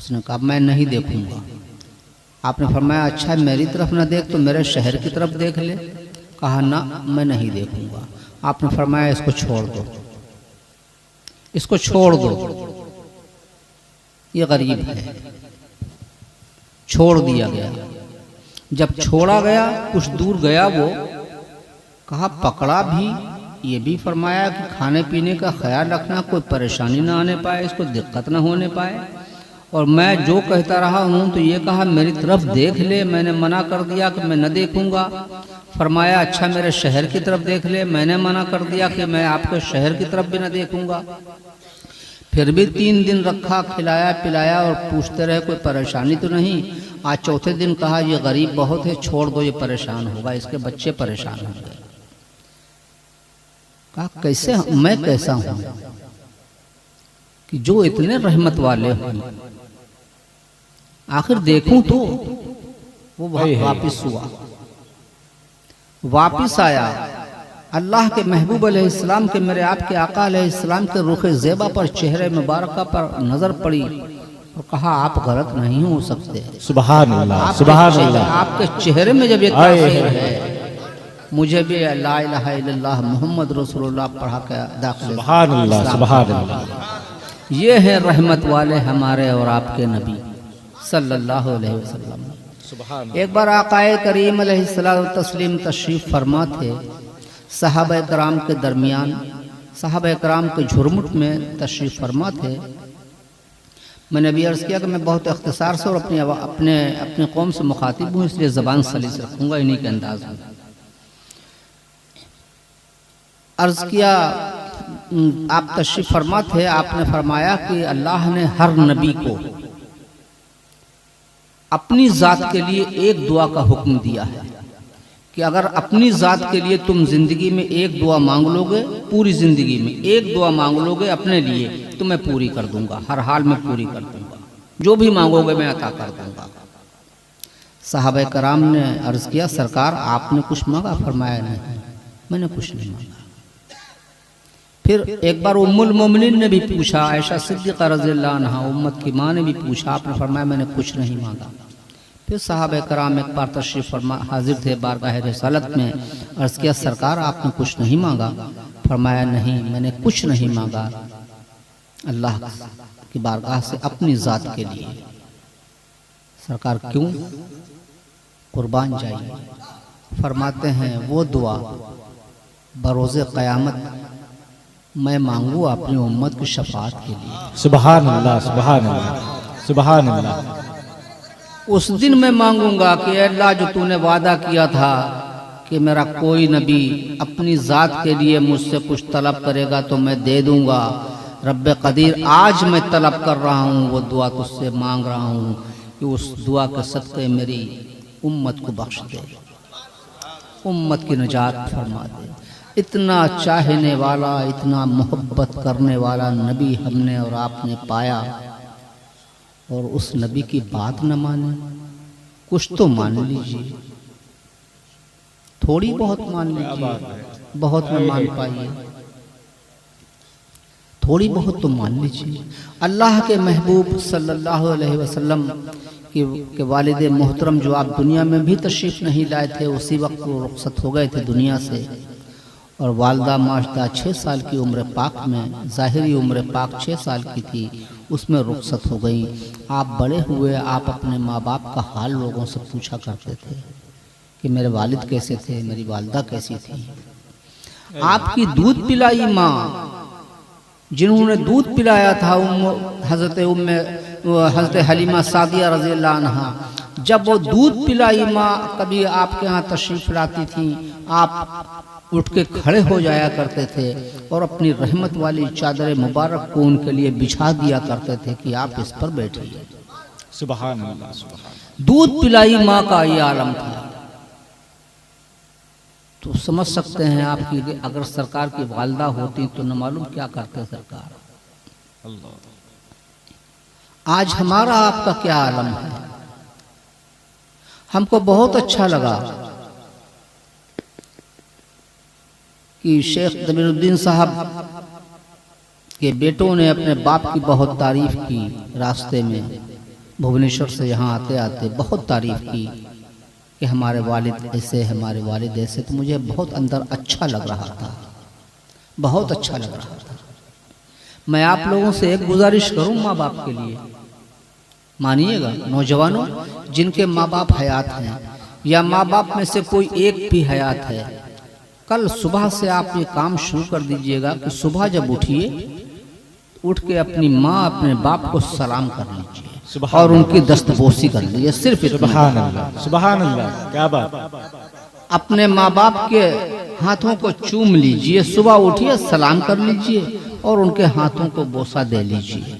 उसने कहा मैं नहीं देखूंगा। आपने फरमाया अच्छा मेरी तरफ ना देख तो मेरे शहर की तरफ देख ले। कहा ना मैं नहीं देखूंगा। आपने फरमाया इसको छोड़ दो, इसको छोड़ दो, ये गरीब है। छोड़ दिया गया। जब छोड़ा गया कुछ दूर गया वो, कहा पकड़ा भी, ये भी फरमाया कि खाने पीने का ख्याल रखना, कोई परेशानी ना आने पाए, इसको दिक्कत ना होने पाए। और मैं जो कहता रहा हूँ तो ये कहा मेरी तरफ देख ले, मैंने मना कर दिया कि मैं न देखूंगा। फरमाया अच्छा मेरे शहर की तरफ देख ले, मैंने मना कर दिया कि मैं आपके शहर की तरफ भी न देखूंगा। फिर भी 3 दिन रखा, खिलाया पिलाया और पूछते रहे कोई परेशानी तो नहीं। आज चौथे दिन कहा ये गरीब बहुत है, छोड़ दो, ये परेशान होगा, इसके बच्चे परेशान होंगे। कहा कैसे मैं कैसा हूं कि जो इतने रहमत वाले हों, आखिर देखूं तो। वो वापिस हुआ, वापिस आया। अल्लाह के महबूब अलैहिस्सलाम के, मेरे आपके आका अलैहिस्सलाम के रुखे ज़ेबा पर, चेहरे मुबारक पर नजर पड़ी और कहा आप गलत नहीं हो सकते। सुभान अल्लाह, सुभान अल्लाह। आपके चेहरे में जब ये तासीर है, मुझे भी ला इलाहा इल्लल्लाह मुहम्मद रसूलुल्लाह पढ़ा के दाखिल। सुभान अल्लाह, सुभान अल्लाह। ये है रहमत वाले हमारे और आपके नबी सल्लल्लाहु अलैहि वसल्लम। एक बार आकाए करीम अलैहिस्सलाम तस्लीम तशरीफ फरमा थे सहाबा कराम के दरमियान, सहाबा कराम के झुरमुट में तशरीफ फरमा थे। मैंने अभी अर्ज़ किया कि मैं बहुत इख्तिसार से और अपने कौम से मुखातिब हूँ, इसलिए ज़बान सलीस रखूँगा इन्हीं के अंदाज में। अर्ज़ किया आप तशरीफ फरमा थे, आपने फरमाया कि अल्लाह ने हर नबी को अपनी ज़ात के लिए एक दुआ का हुक्म दिया है कि अगर अपनी ज़ात के लिए तुम जिंदगी में एक दुआ मांग लोगे, पूरी जिंदगी में एक दुआ मांग लोगे अपने लिए, तो मैं पूरी कर दूंगा, हर हाल में पूरी कर दूंगा, जो भी मांगोगे मैं अता कर दूंगा। साहबे कराम ने अर्ज़ किया सरकार आपने कुछ मांगा? फरमाया नहीं, मैंने कुछ नहीं मांगा। फिर एक बार उम्मुल मोमिनीन ने भी पूछा, आयशा सिद्दीक़ा रज़ियल्लाहु अन्हा उम्मत की माँ ने भी पूछा, आपने फरमाया मैंने कुछ नहीं मांगा। फिर साहबे कराम एक बार तशरीफ फरमा हाजिर थे बारगाह रिसालत में, अर्ज़ किया सरकार आपने कुछ नहीं मांगा? फरमाया नहीं मैंने कुछ नहीं मांगा, अल्लाह की बारगाह से अपनी ज़ात के लिए। सरकार क्यों? कुर्बान जाइए। फरमाते हैं वो दुआ बरोज़े क़यामत मैं मांगू अपनी उम्मत की शफाअत के लिए। सुभान अल्लाह, सुभान अल्लाह, सुभान अल्लाह। उस दिन मैं मांगूंगा कि अल्लाह जो तूने वादा किया था कि मेरा कोई नबी अपनी ज़ात के लिए मुझसे कुछ तलब करेगा तो मैं दे दूंगा, रब्बे कदीर आज मैं तलब कर रहा हूँ, वो दुआ तुझसे मांग रहा हूँ कि उस दुआ के सदक़े मेरी उम्मत को बख्श दे, उम्मत की निजात फरमा दे। इतना चाहने वाला, इतना मोहब्बत करने वाला नबी हमने और आपने पाया, और उस नबी की बात न माने। कुछ तो मान लीजिए, थोड़ी बहुत मान लीजिए, बहुत न मान पाइए, थोड़ी बहुत तो मान लीजिए। अल्लाह के महबूब सल्लल्लाहु अलैहि वसल्लम के वालिद मोहतरम जो आप दुनिया में भी तशरीफ़ नहीं लाए थे, उसी वक्त वो रुखसत हो गए थे दुनिया से, और वालदा माशदा 6 साल की उम्र पाक में, ज़ाहिरी उम्र पाक 6 साल की थी, उसमें रुखसत हो गई। आप बड़े हुए, आप अपने माँ बाप का हाल लोगों से पूछा करते थे कि मेरे वालिद कैसे थे, मेरी वालदा कैसी थी। आपकी दूध पिलाई माँ, जिन्होंने दूध पिलाया था हज़रत हलीमा सादिया रज़ियल्लाहु अन्हा, जब वो दूध पिलाई माँ कभी आपके यहाँ तशरीफ़ लाती थी, आप उठ के खड़े हो जाया करते थे और अपनी रहमत वाली चादर मुबारक को उनके लिए बिछा दिया करते थे कि आप इस पर बैठिए। सुभान अल्लाह, सुभान। दूध पिलाई माँ का ये आलम था। तो समझ सकते हैं आपकी अगर सरकार की वालदा होती तो न मालूम क्या करते सरकार। आज हमारा आपका क्या आलम है। हमको बहुत अच्छा लगा कि शेख जमीरुद्दीन साहब के बेटों ने अपने बाप की बहुत तारीफ की रास्ते में, भुवनेश्वर से यहाँ आते आते बहुत तारीफ़ की कि हमारे वालिद ऐसे, हमारे वालिद ऐसे। तो मुझे बहुत अंदर अच्छा लग रहा था, बहुत अच्छा लग रहा था। मैं आप लोगों से एक गुजारिश करूं माँ बाप के लिए, मानिएगा नौजवानों, जिनके माँ बाप हयात हैं या माँ बाप में से कोई एक भी हयात है, कल सुबह से आप ये काम शुरू कर दीजिएगा कि सुबह जब उठिए, उठ के अपनी माँ अपने बाप को सलाम कर लीजिए और उनकी दस्तबोसी कर लीजिए। सिर्फ सुभान अल्लाह, सुभान अल्लाह, क्या बात। अपने माँ बाप के हाथों को चूम लीजिए, सुबह उठिए सलाम कर लीजिए और उनके हाथों को बोसा दे लीजिए।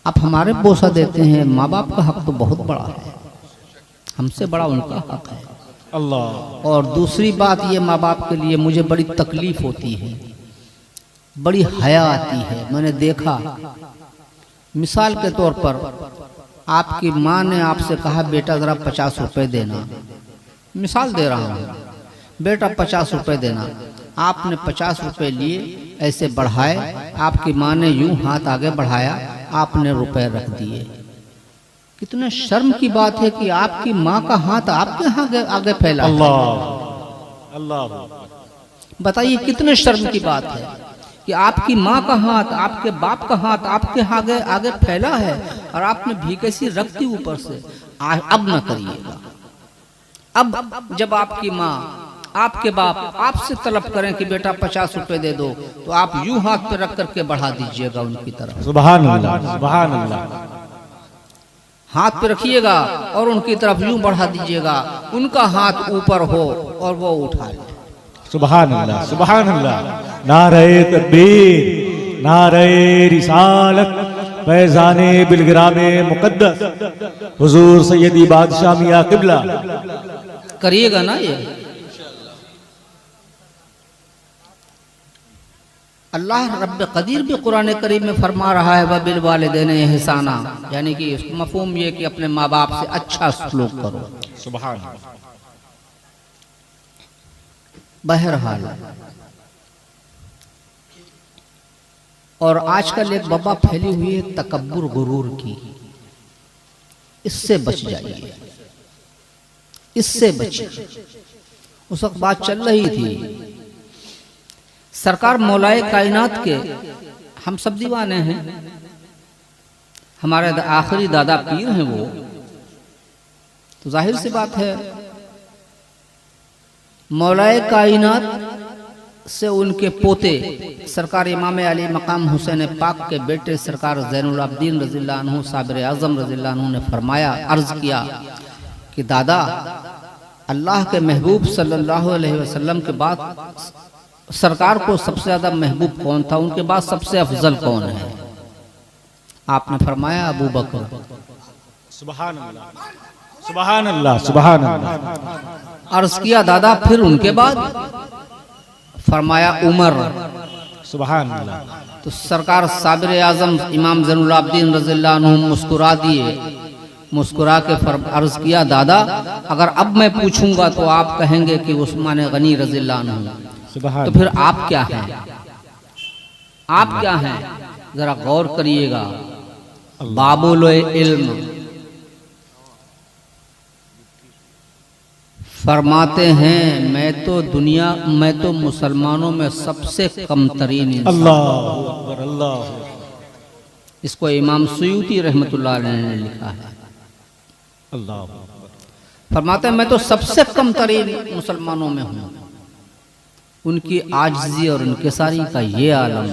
आप हमारे बोसा देते हैं, माँ बाप का हक तो बहुत बड़ा है, हमसे बड़ा उनका हक है। अल्लाह। और दूसरी बात ये, माँ बाप के लिए मुझे बड़ी तकलीफ होती है, बड़ी हया आती है। मैंने देखा, मिसाल के तौर पर आपकी माँ ने आपसे कहा बेटा ज़रा 50 रुपए देना, मिसाल दे रहा हूँ, बेटा 50 रुपए देना। आपने 50 रुपए लिए, ऐसे बढ़ाए, आपकी माँ ने यूं हाथ आगे बढ़ाया, आपने रुपए रख दिए। कितने शर्म की बात है कि आपकी माँ का हाथ आपके आगे फैला। अल्लाह अल्लाह, बताइए कितने शर्म की बात है कि आपकी माँ का हाथ, आपके बाप का हाथ आपके आगे फैला है और आपने भीख ऐसी रख दी ऊपर से। अब न करिएगा। अब जब आपकी माँ, आपके बाप आपसे तलब करें कि बेटा 50 रुपए दे दो, तो आप यूं हाथ पे रख करके बढ़ा दीजिएगा उनकी तरफ। सुभान अल्लाह, सुभान अल्लाह। हाथ पे रखिएगा और उनकी तरफ यूं बढ़ा दीजिएगा, उनका हाथ ऊपर हो और वो उठा ले। सुभान अल्लाह, सुभान अल्लाह। नारे तकबीर, नारे रिसालत, फैज़ाने बिलग्रामे मुक़द्दस, हुजूर सैयदी बादशाह मियां किबला। करिएगा ना ये। अल्लाह रब्ब कदीर भी कुरान करीम में फरमा रहा है वबिल वालिदैन इहसाना, यानी कि मफहूम ये कि अपने माँ बाप से अच्छा सलूक करो। सुभान अल्लाह। बहरहाल, और आजकल एक वबा फैली हुई है तकब्बुर गुरूर की, इससे बच जाइए, इससे बचिए। उस वक्त बात चल रही थी, सरकार मौलाए कायनात के हम सब दीवाने हैं, हमारे आखिरी दादा पीर हैं वो, तो जाहिर सी बात है मौलाए कायनात से उनके पोते सरकार इमाम अली मकाम हुसैन पाक के बेटे सरकार ज़ैनुल आबिदीन रज़ियल्लाहु अन्हु साबिर आज़म रज़ियल्लाहु अन्हु ने फरमाया, अर्ज किया कि दादा, अल्लाह के महबूब सल्लल्लाहु अलैहि वसल्लम के बाद सरकार को सबसे ज़्यादा महबूब कौन था, उनके बाद सबसे अफजल कौन है? आपने फरमाया अबू बकर। सुभान अल्लाह, सुभान अल्लाह, सुभान अल्लाह। अर्ज किया दादा फिर उनके बाद? फरमाया उमर। सुभान अल्लाह। तो सरकार साबिर आजम इमाम ज़ैनुल आबिदीन रज़ियल्लाहु अन्हु मुस्कुरा दिए, मुस्कुरा के अर्ज किया दादा, अगर अब मैं पूछूंगा तो आप कहेंगे कि उस्मान गनी रज़ियल्लाहु अन्हु, तो फिर आप क्या हैं? आप क्या हैं? जरा गौर करिएगा। बाबुल इल्म फरमाते हैं, मैं तो मुसलमानों में सबसे कम तरीन इंसान। अल्लाह अल्लाह। इसको इमाम सुयूती रहमतुल्लाह अलैह ने लिखा है। अल्लाह फरमाते हैं मैं तो सबसे कम तरीन मुसलमानों में हूँ। उनकी आजिज़ी और इनकिसारी का ये आलम।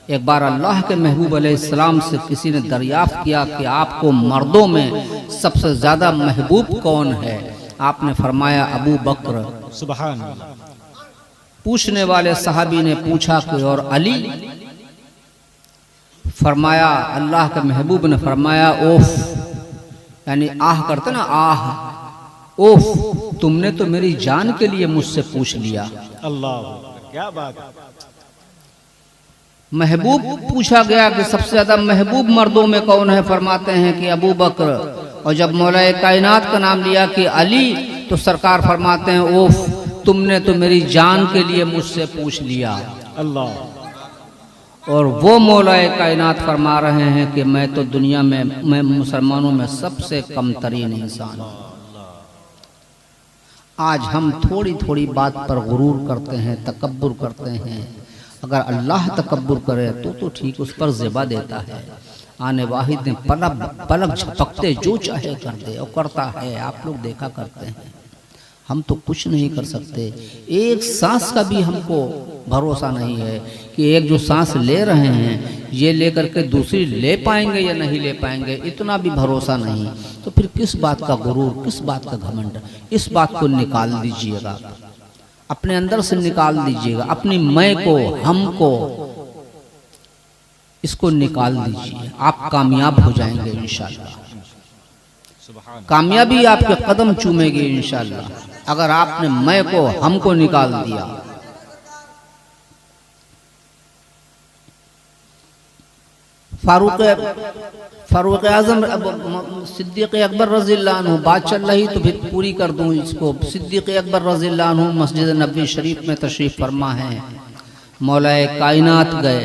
एक बार अल्लाह के महबूब अलैहिस्सलाम से किसी ने दरियाफ्त किया कि आपको मर्दों में सबसे ज़्यादा महबूब कौन है? आपने फरमाया अबू बकर। सुभान अल्लाह। पूछने वाले सहाबी ने पूछा कि और अली? फरमाया, अल्लाह के महबूब ने फरमाया ओफ, यानी आह करते ना, आह, ओफ, तुमने तो मेरी जान के लिए मुझसे पूछ लिया। अल्लाह, क्या बात है। महबूब पूछा गया कि सबसे ज्यादा महबूब मर्दों में कौन है? फरमाते हैं कि अबू बकर। और जब मौलाए कायनात का नाम लिया कि अली, तो सरकार फरमाते हैं ओफ, तुमने तो मेरी जान के लिए मुझसे पूछ लिया। अल्लाह। और वो मौलाए कायनात फरमा रहे हैं कि मैं तो दुनिया में, मैं मुसलमानों में सबसे कम तरीन इंसान हूँ। आज हम थोड़ी थोड़ी बात पर गुरूर करते हैं, तकब्बुर करते हैं। अगर अल्लाह तकब्बुर करे तो ठीक, उस पर ज़िबा देता है। आने वाहिद ने पलक झपकते जो चाहे कर दे और करता है, आप लोग देखा करते हैं। हम तो कुछ नहीं कर सकते। एक सांस का भी हमको भरोसा नहीं है कि एक जो सांस ले रहे हैं ये लेकर के दूसरी ले पाएंगे या नहीं ले पाएंगे, इतना भी भरोसा नहीं। तो फिर किस बात का गुरूर, किस बात का घमंड? इस बात को निकाल दीजिएगा, अपने अंदर से निकाल दीजिएगा। अपनी मैं को, हम को, इसको निकाल दीजिए। आप कामयाब हो जाएंगे इंशाअल्लाह। कामयाबी आपके कदम चूमेगी इंशाअल्लाह, अगर आपने मैं को, हम को निकाल दिया। फारूक आजम सिद्दीक़ अकबर रज़ियल्लाहु अन्हु, बात चल रही तो फिर पूरी कर दूं इसको। सिद्दीक़ अकबर रज़ियल्लाहु अन्हु मस्जिद नबवी शरीफ में तशरीफ़ फरमा है। मौलाए कायनात गए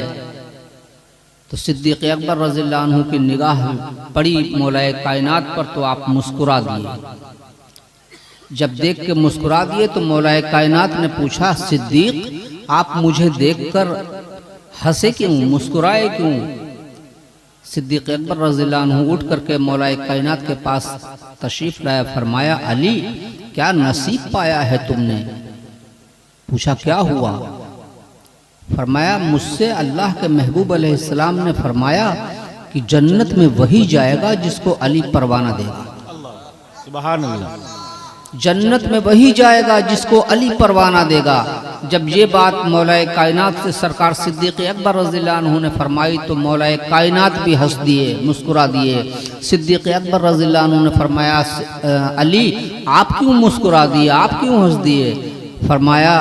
तो सिद्दीक़ अकबर रज़ियल्लाहु अन्हु की निगाह पड़ी मौलाए कायनात पर, तो आप मुस्कुरा दिए। जब देख के मुस्कुरा दिए तो मौलाए कायनात ने पूछा, सिद्दीक़ आप मुझे देखकर हंसे क्यों, मुस्कुराए क्यों? सिद्दीक़ अकबर रज़ियल्लाहु अन्हु उठ करके मौलाए कायनात के पास तशरीफ़ लाया। फरमाया, अली क्या नसीब पाया है तुमने? पूछा क्या हुआ? फरमाया, मुझसे अल्लाह के महबूब अलैहिस्सलाम ने फरमाया कि जन्नत में वही जाएगा जिसको अली परवाना देगा। सुभान अल्लाह। जन्नत में वही जाएगा जिसको अली परवाना देगा। जब ये बात मौलाए कायनात से सरकार सिद्दीक़ अकबर रज़ियल्लाहु अन्हु ने फरमाई तो मौलाए कायनात भी हंस दिए, मुस्कुरा दिए। सिद्दीक़ अकबर रज़ियल्लाहु अन्हु ने फरमाया, अली आप क्यों मुस्कुरा दिए, आप क्यों हंस दिए? फरमाया,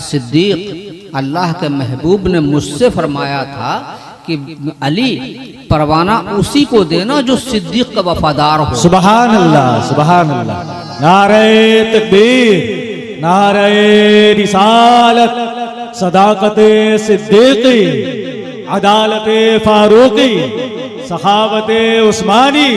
सिद्दीक़ अल्लाह के महबूब ने मुझसे फरमाया था कि अली परवाना उसी को देना जो सिद्दीक़ का वफादार हो। सुभान अल्लाह, सुभान अल्लाह। नारे तकबीर, नारे रिसालत, सदाकते सिद्दीक़ी, अदालते फारूकी, सखावते उस्मानी।